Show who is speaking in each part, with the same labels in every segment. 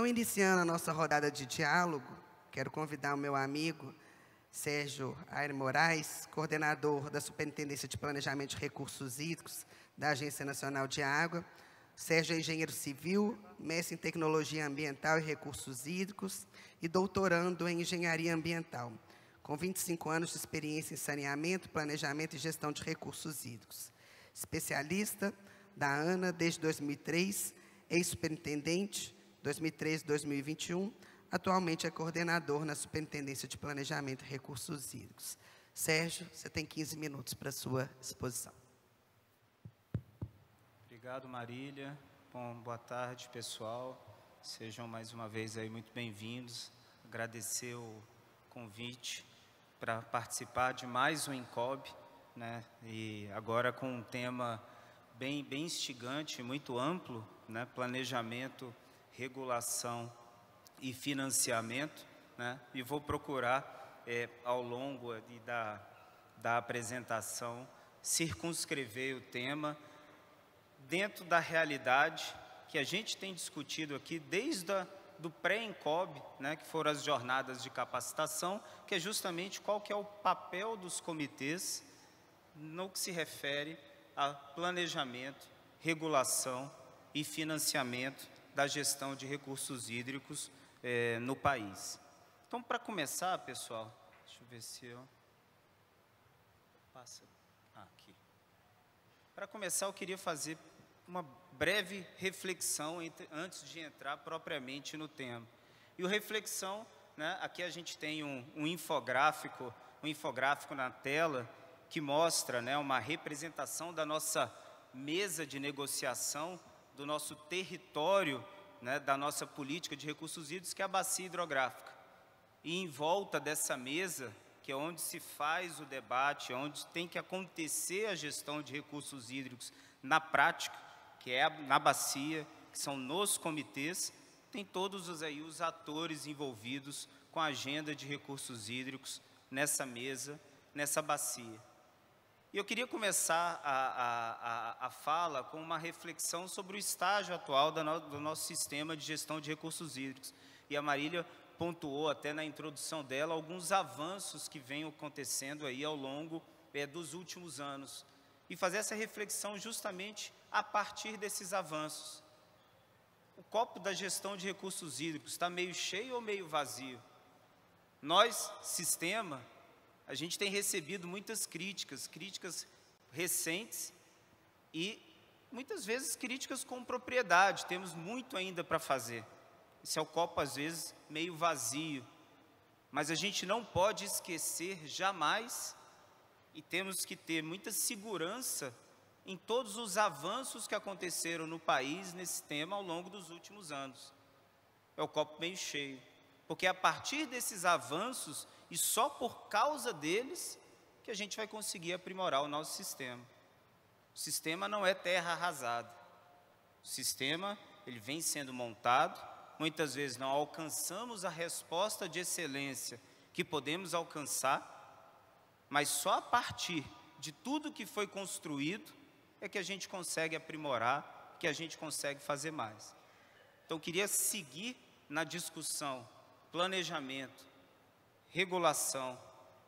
Speaker 1: Então, iniciando a nossa rodada de diálogo, quero convidar o meu amigo Sérgio Aire Moraes, coordenador da Superintendência de Planejamento de Recursos Hídricos da Agência Nacional de Água. Sérgio é engenheiro civil, mestre em Tecnologia Ambiental e Recursos Hídricos e doutorando em Engenharia Ambiental, com 25 anos de experiência em saneamento, planejamento e gestão de recursos hídricos. Especialista da ANA desde 2003, ex-superintendente 2013-2021, atualmente é coordenador na Superintendência de Planejamento e Recursos Hídricos. Sérgio, você tem 15 minutos para a sua exposição.
Speaker 2: Obrigado, Marília. Bom, boa tarde, pessoal. Sejam mais uma vez aí muito bem-vindos. Agradecer o convite para participar de mais um INCOB, né? E agora com um tema bem instigante, muito amplo, né? Planejamento, regulação e financiamento, né? E vou procurar, ao longo da apresentação, circunscrever o tema dentro da realidade que a gente tem discutido aqui desde do pré-INCOB, né, que foram as jornadas de capacitação, que é justamente qual que é o papel dos comitês no que se refere a planejamento, regulação e financiamento da gestão de recursos hídricos no país. Então, para começar, pessoal, deixa eu ver se eu... aqui. Para começar, eu queria fazer uma breve reflexão antes de entrar propriamente no tema. E o reflexão, né, aqui a gente tem um infográfico na tela que mostra, né, uma representação da nossa mesa de negociação, do nosso território, né, da nossa política de recursos hídricos, que é a bacia hidrográfica. E em volta dessa mesa, que é onde se faz o debate, onde tem que acontecer a gestão de recursos hídricos na prática, que é na bacia, que são nos comitês, tem todos os atores envolvidos com a agenda de recursos hídricos nessa mesa, nessa bacia. E eu queria começar a fala com uma reflexão sobre o estágio atual do nosso sistema de gestão de recursos hídricos. E a Marília pontuou até na introdução dela alguns avanços que vêm acontecendo aí ao longo dos últimos anos. E fazer essa reflexão justamente a partir desses avanços. O copo da gestão de recursos hídricos está meio cheio ou meio vazio? Nós, sistema, a gente tem recebido muitas críticas recentes e muitas vezes críticas com propriedade. Temos muito ainda para fazer. Esse é o copo, às vezes, meio vazio. Mas a gente não pode esquecer jamais, e temos que ter muita segurança em todos os avanços que aconteceram no país nesse tema ao longo dos últimos anos. É o copo meio cheio. Porque é a partir desses avanços, e só por causa deles, que a gente vai conseguir aprimorar o nosso sistema. O sistema não é terra arrasada. O sistema, ele vem sendo montado, muitas vezes não alcançamos a resposta de excelência que podemos alcançar, mas só a partir de tudo que foi construído é que a gente consegue aprimorar, que a gente consegue fazer mais. Então, eu queria seguir na discussão planejamento, regulação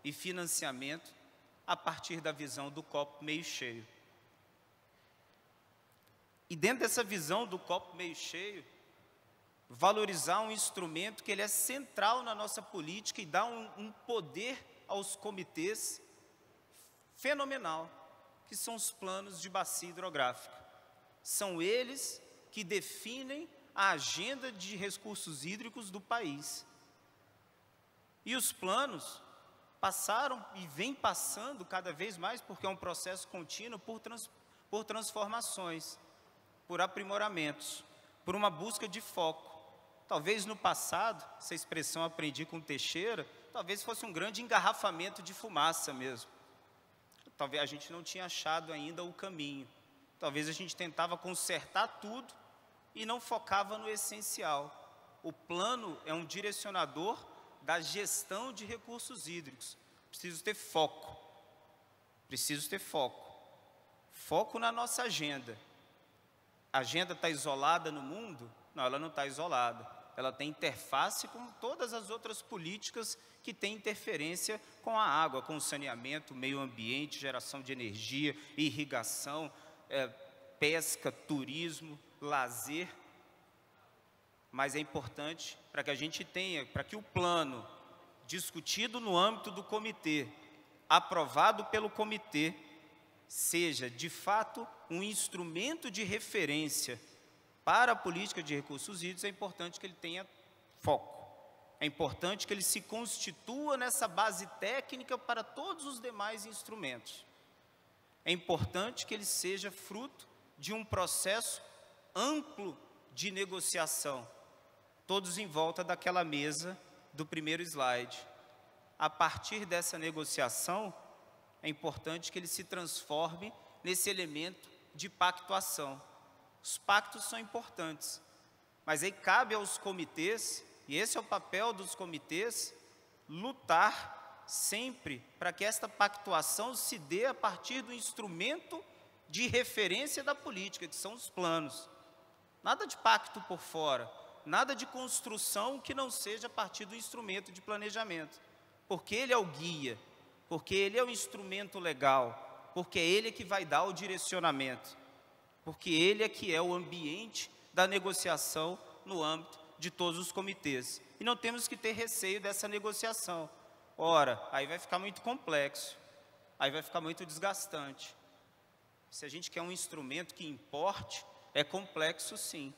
Speaker 2: e financiamento a partir da visão do copo meio cheio. E dentro dessa visão do copo meio cheio, valorizar um instrumento que ele é central na nossa política e dá um poder aos comitês fenomenal, que são os planos de bacia hidrográfica. São eles que definem a agenda de recursos hídricos do país. E os planos passaram e vêm passando cada vez mais, porque é um processo contínuo, por transformações, por aprimoramentos, por uma busca de foco. Talvez no passado, essa expressão aprendi com Teixeira, talvez fosse um grande engarrafamento de fumaça mesmo. Talvez a gente não tinha achado ainda o caminho. Talvez a gente tentava consertar tudo e não focava no essencial. O plano é um direcionador da gestão de recursos hídricos. Preciso ter foco. Preciso ter foco. Foco na nossa agenda. A agenda está isolada no mundo? Não, ela não está isolada. ela tem interface com todas as outras políticas que têm interferência com a água, com o saneamento, meio ambiente, geração de energia, irrigação, pesca, turismo, lazer. Mas é importante para que a gente tenha, para que o plano discutido no âmbito do comitê, aprovado pelo comitê, seja, de fato, um instrumento de referência para a política de recursos hídricos, é importante que ele tenha foco. É importante que ele se constitua nessa base técnica para todos os demais instrumentos. É importante que ele seja fruto de um processo amplo de negociação, todos em volta daquela mesa do primeiro slide. A partir dessa negociação, é importante que ele se transforme nesse elemento de pactuação. Os pactos são importantes, mas aí cabe aos comitês, e esse é o papel dos comitês, lutar sempre para que esta pactuação se dê a partir do instrumento de referência da política, que são os planos. Nada de pacto por fora, nada de construção que não seja a partir do instrumento de planejamento, porque ele é o guia, porque ele é o instrumento legal, porque é ele que vai dar o direcionamento, porque ele é que é o ambiente da negociação no âmbito de todos os comitês. E não temos que ter receio dessa negociação. Ora, aí vai ficar muito complexo, aí vai ficar muito desgastante. Se a gente quer um instrumento que importe, é complexo sim,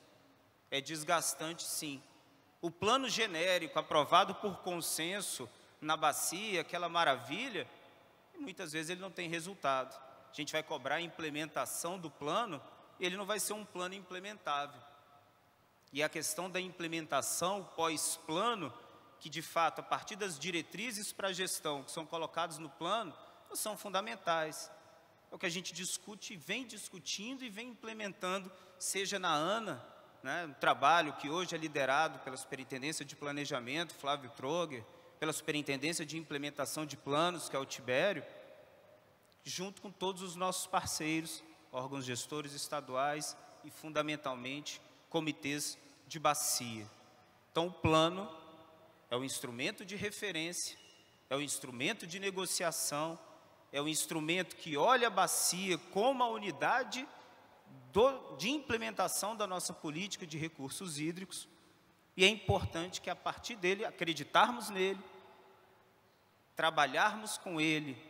Speaker 2: é desgastante sim. O plano genérico aprovado por consenso na bacia, aquela maravilha, muitas vezes ele não tem resultado. A gente vai cobrar a implementação do plano, e ele não vai ser um plano implementável. E a questão da implementação pós-plano, que de fato, a partir das diretrizes para a gestão que são colocadas no plano, são fundamentais. É o que a gente discute, vem discutindo e vem implementando, seja na ANA, né, um trabalho que hoje é liderado pela Superintendência de Planejamento, Flávio Troger, pela Superintendência de Implementação de Planos, que é o Tibério, junto com todos os nossos parceiros, órgãos gestores estaduais e, fundamentalmente, comitês de bacia. Então, o plano é o instrumento de referência, é o instrumento de negociação, é o instrumento que olha a bacia como a unidade de implementação da nossa política de recursos hídricos, e é importante que, a partir dele, acreditarmos nele, trabalharmos com ele,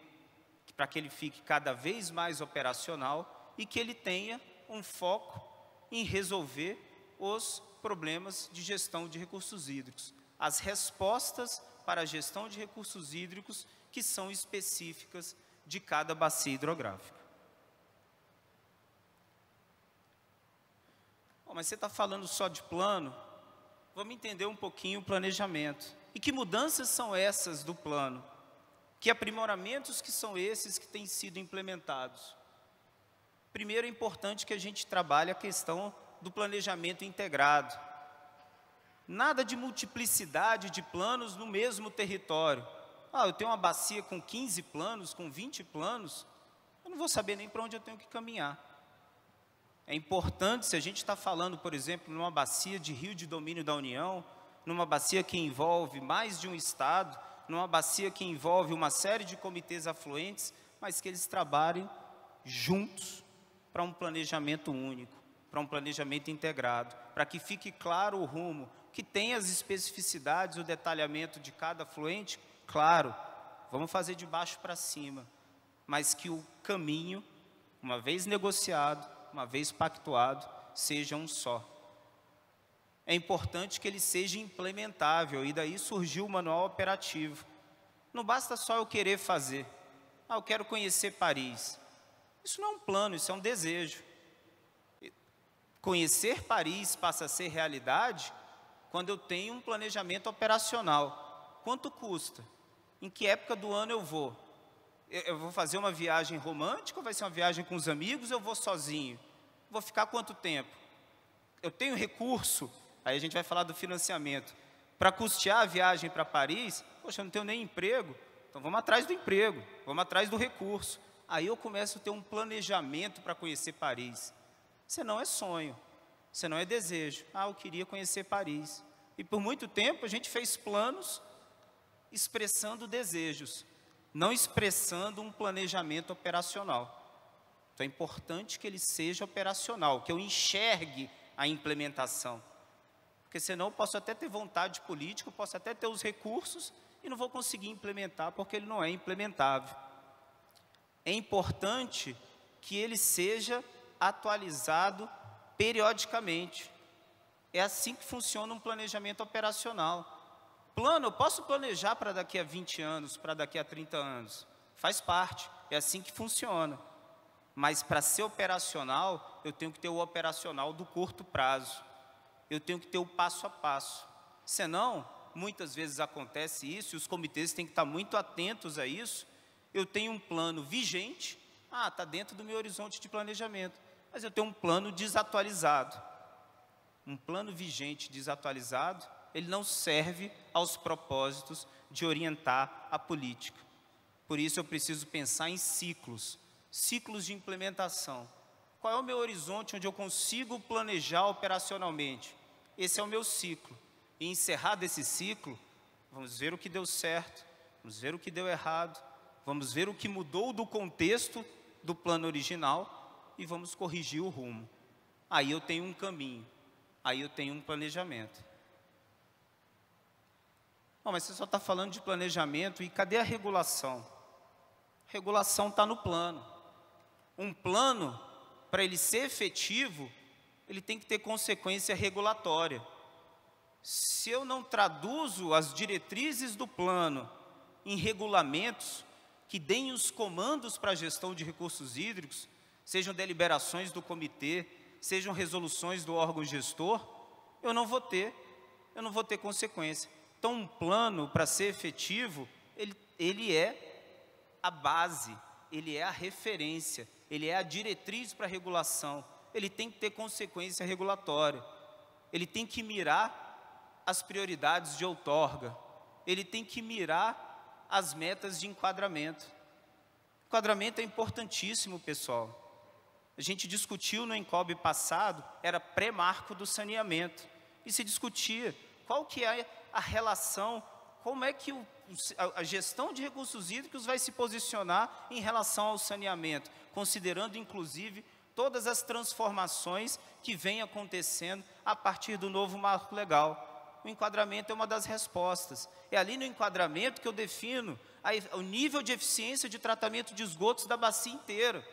Speaker 2: para que ele fique cada vez mais operacional e que ele tenha um foco em resolver os problemas de gestão de recursos hídricos, as respostas para a gestão de recursos hídricos que são específicas de cada bacia hidrográfica. Bom, mas você está falando só de plano, vamos entender um pouquinho o planejamento. E que mudanças são essas do plano? Que aprimoramentos que são esses que têm sido implementados? Primeiro, é importante que a gente trabalhe a questão do planejamento integrado. Nada de multiplicidade de planos no mesmo território. Eu tenho uma bacia com 15 planos, com 20 planos, eu não vou saber nem para onde eu tenho que caminhar. É importante, se a gente está falando, por exemplo, numa bacia de rio de domínio da União, numa bacia que envolve mais de um estado, numa bacia que envolve uma série de comitês afluentes, mas que eles trabalhem juntos para um planejamento único, para um planejamento integrado, para que fique claro o rumo, que tenha as especificidades, o detalhamento de cada afluente, claro, vamos fazer de baixo para cima, mas que o caminho, uma vez negociado, uma vez pactuado, seja um só. É importante que ele seja implementável, e daí surgiu o manual operativo. Não basta só eu querer fazer. Eu quero conhecer Paris. Isso não é um plano, isso é um desejo. Conhecer Paris passa a ser realidade quando eu tenho um planejamento operacional. Quanto custa? Em que época do ano eu vou? Eu vou fazer uma viagem romântica, ou vai ser uma viagem com os amigos, ou eu vou sozinho? Vou ficar quanto tempo? Eu tenho recurso, aí a gente vai falar do financiamento, para custear a viagem para Paris. Poxa, eu não tenho nem emprego, então vamos atrás do emprego, vamos atrás do recurso. Aí eu começo a ter um planejamento para conhecer Paris. Isso não é sonho, isso não é desejo. Eu queria conhecer Paris. E por muito tempo a gente fez planos expressando desejos, não expressando um planejamento operacional. Então é importante que ele seja operacional, que eu enxergue a implementação. Porque senão eu posso até ter vontade política, eu posso até ter os recursos e não vou conseguir implementar porque ele não é implementável. É importante que ele seja atualizado periodicamente. É assim que funciona um planejamento operacional. Plano, eu posso planejar para daqui a 20 anos, para daqui a 30 anos. Faz parte, é assim que funciona. Mas para ser operacional, eu tenho que ter o operacional do curto prazo. Eu tenho que ter o passo a passo. Senão, muitas vezes acontece isso, e os comitês têm que estar muito atentos a isso. Eu tenho um plano vigente, está dentro do meu horizonte de planejamento, mas eu tenho um plano desatualizado. Um plano vigente desatualizado, ele não serve aos propósitos de orientar a política. Por isso eu preciso pensar em ciclos de implementação. Qual é o meu horizonte onde eu consigo planejar operacionalmente? Esse é o meu ciclo. E encerrado esse ciclo, vamos ver o que deu certo, vamos ver o que deu errado, vamos ver o que mudou do contexto do plano original e vamos corrigir o rumo. Aí eu tenho um caminho, aí eu tenho um planejamento. Mas você só está falando de planejamento e cadê a regulação? A regulação está no plano. Um plano, para ele ser efetivo, ele tem que ter consequência regulatória. Se eu não traduzo as diretrizes do plano em regulamentos que deem os comandos para a gestão de recursos hídricos, sejam deliberações do comitê, sejam resoluções do órgão gestor, eu não vou ter consequência. Então, um plano, para ser efetivo, ele é a base, ele é a referência, ele é a diretriz para a regulação, ele tem que ter consequência regulatória, ele tem que mirar as prioridades de outorga, ele tem que mirar as metas de enquadramento. Enquadramento é importantíssimo, pessoal. A gente discutiu no Encob passado, era pré-marco do saneamento, e se discutia qual que é a relação, como é que a gestão de recursos hídricos vai se posicionar em relação ao saneamento, considerando inclusive todas as transformações que vêm acontecendo a partir do novo marco legal. O enquadramento é uma das respostas. É ali no enquadramento que eu defino o nível de eficiência de tratamento de esgotos da bacia inteira.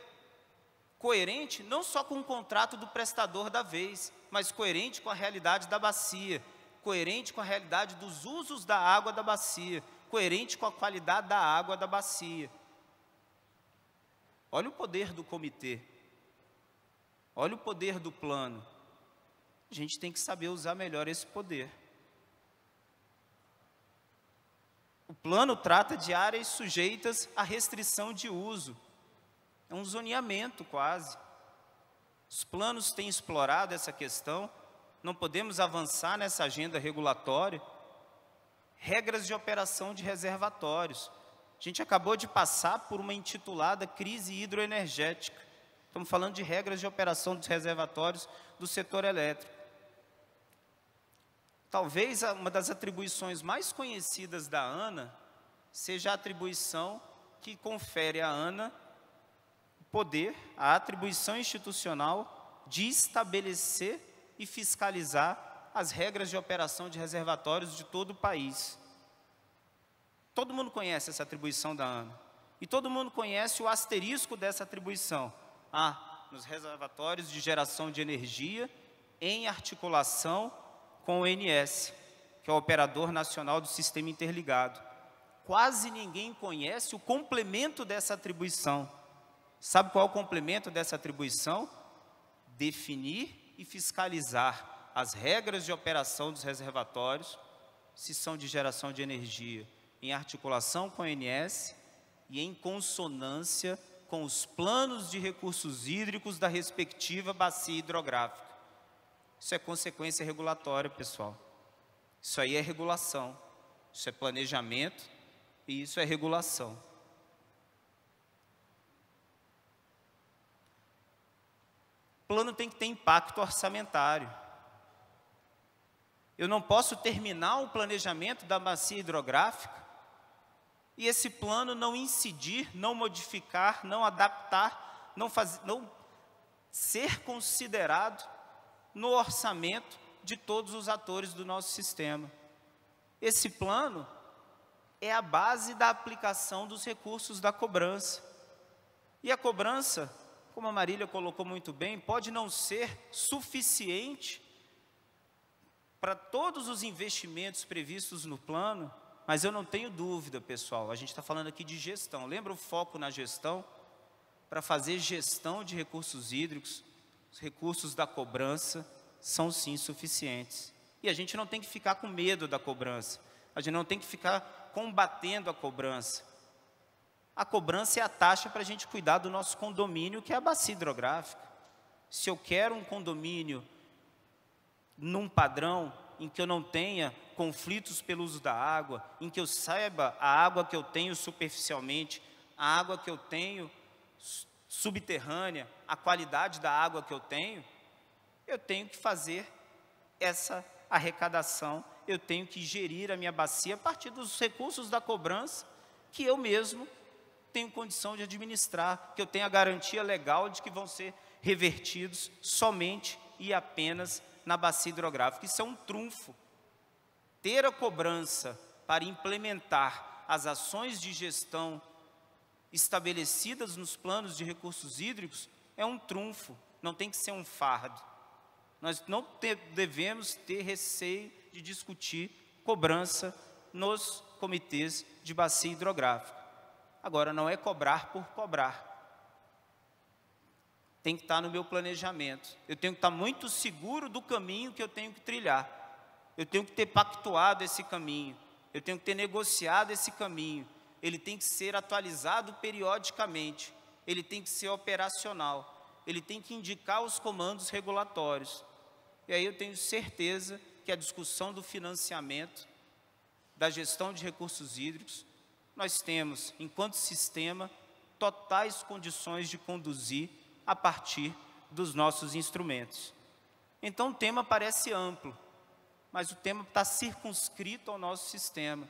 Speaker 2: Coerente não só com o contrato do prestador da vez, mas coerente com a realidade da bacia, coerente com a realidade dos usos da água da bacia, coerente com a qualidade da água da bacia. Olha o poder do comitê, olha o poder do plano. A gente tem que saber usar melhor esse poder. O plano trata de áreas sujeitas à restrição de uso. É um zoneamento quase. Os planos têm explorado essa questão. Não podemos avançar nessa agenda regulatória. Regras de operação de reservatórios. A gente acabou de passar por uma intitulada crise hidroenergética. Estamos falando de regras de operação dos reservatórios do setor elétrico. Talvez uma das atribuições mais conhecidas da ANA seja a atribuição que confere à ANA o poder, a atribuição institucional de estabelecer e fiscalizar as regras de operação de reservatórios de todo o país. Todo mundo conhece essa atribuição da ANA. E todo mundo conhece o asterisco dessa atribuição. Nos reservatórios de geração de energia em articulação com o ONS, que é o Operador Nacional do Sistema Interligado. Quase ninguém conhece o complemento dessa atribuição. Sabe qual é o complemento dessa atribuição? Definir e fiscalizar as regras de operação dos reservatórios, se são de geração de energia, em articulação com o ONS e em consonância com os planos de recursos hídricos da respectiva bacia hidrográfica. Isso é consequência regulatória, pessoal. Isso aí é regulação, isso é planejamento e isso é regulação. O plano tem que ter impacto orçamentário. Eu não posso terminar o planejamento da bacia hidrográfica e esse plano não incidir, não modificar, não adaptar, não ser considerado no orçamento de todos os atores do nosso sistema. Esse plano é a base da aplicação dos recursos da cobrança. E a cobrança, como a Marília colocou muito bem, pode não ser suficiente para todos os investimentos previstos no plano, mas eu não tenho dúvida, pessoal, a gente está falando aqui de gestão. Lembra o foco na gestão? Para fazer gestão de recursos hídricos, os recursos da cobrança são sim suficientes. E a gente não tem que ficar com medo da cobrança, a gente não tem que ficar combatendo a cobrança. A cobrança é a taxa para a gente cuidar do nosso condomínio, que é a bacia hidrográfica. Se eu quero um condomínio num padrão em que eu não tenha conflitos pelo uso da água, em que eu saiba a água que eu tenho superficialmente, a água que eu tenho subterrânea, a qualidade da água que eu tenho que fazer essa arrecadação, eu tenho que gerir a minha bacia a partir dos recursos da cobrança que eu mesmo tenho condição de administrar, que eu tenho a garantia legal de que vão ser revertidos somente e apenas na bacia hidrográfica. Isso é um trunfo. Ter a cobrança para implementar as ações de gestão estabelecidas nos planos de recursos hídricos é um trunfo, não tem que ser um fardo. Nós não devemos ter receio de discutir cobrança nos comitês de bacia hidrográfica. Agora, não é cobrar por cobrar. Tem que estar no meu planejamento. Eu tenho que estar muito seguro do caminho que eu tenho que trilhar. Eu tenho que ter pactuado esse caminho. Eu tenho que ter negociado esse caminho. Ele tem que ser atualizado periodicamente. Ele tem que ser operacional. Ele tem que indicar os comandos regulatórios. E aí eu tenho certeza que a discussão do financiamento, da gestão de recursos hídricos, nós temos, enquanto sistema, totais condições de conduzir a partir dos nossos instrumentos. Então o tema parece amplo, mas o tema está circunscrito ao nosso sistema.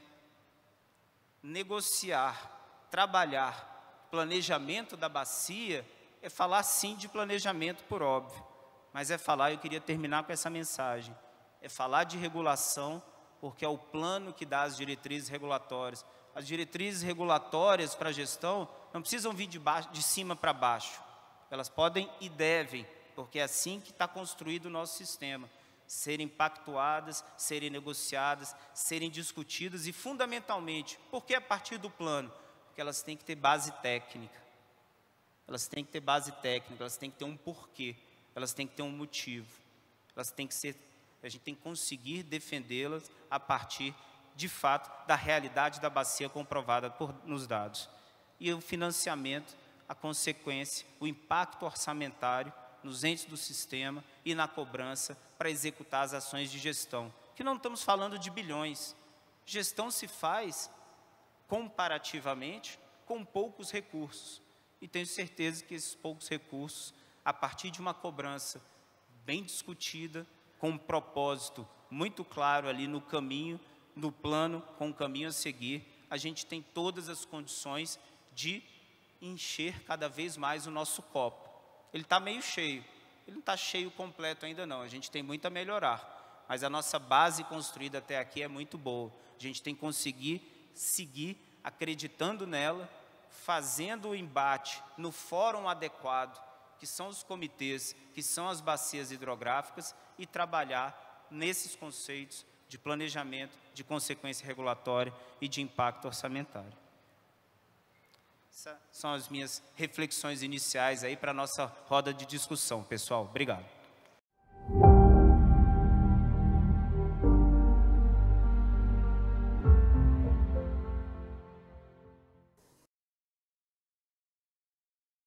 Speaker 2: Negociar, trabalhar, planejamento da bacia, é falar sim de planejamento por óbvio, mas é falar, eu queria terminar com essa mensagem, é falar de regulação, porque é o plano que dá as diretrizes regulatórias. As diretrizes regulatórias para a gestão não precisam vir de cima para baixo. Elas podem e devem, porque é assim que está construído o nosso sistema. Serem pactuadas, serem negociadas, serem discutidas e, fundamentalmente, por que a partir do plano? Porque elas têm que ter base técnica. Elas têm que ter base técnica, elas têm que ter um porquê, elas têm que ter um motivo. Elas têm que ser, a gente tem que conseguir defendê-las a partir de fato, da realidade da bacia comprovada nos dados. E o financiamento, a consequência, o impacto orçamentário nos entes do sistema e na cobrança para executar as ações de gestão. Que não estamos falando de bilhões. Gestão se faz, comparativamente, com poucos recursos. E tenho certeza que esses poucos recursos, a partir de uma cobrança bem discutida, com um propósito muito claro ali no caminho, no plano, com o caminho a seguir, a gente tem todas as condições de encher cada vez mais o nosso copo. Ele está meio cheio, ele não está cheio completo ainda não, a gente tem muito a melhorar, mas a nossa base construída até aqui é muito boa. A gente tem que conseguir seguir acreditando nela, fazendo o embate no fórum adequado, que são os comitês, que são as bacias hidrográficas, e trabalhar nesses conceitos de planejamento, de consequência regulatória e de impacto orçamentário. Essas são as minhas reflexões iniciais aí para a nossa roda de discussão, pessoal. Obrigado.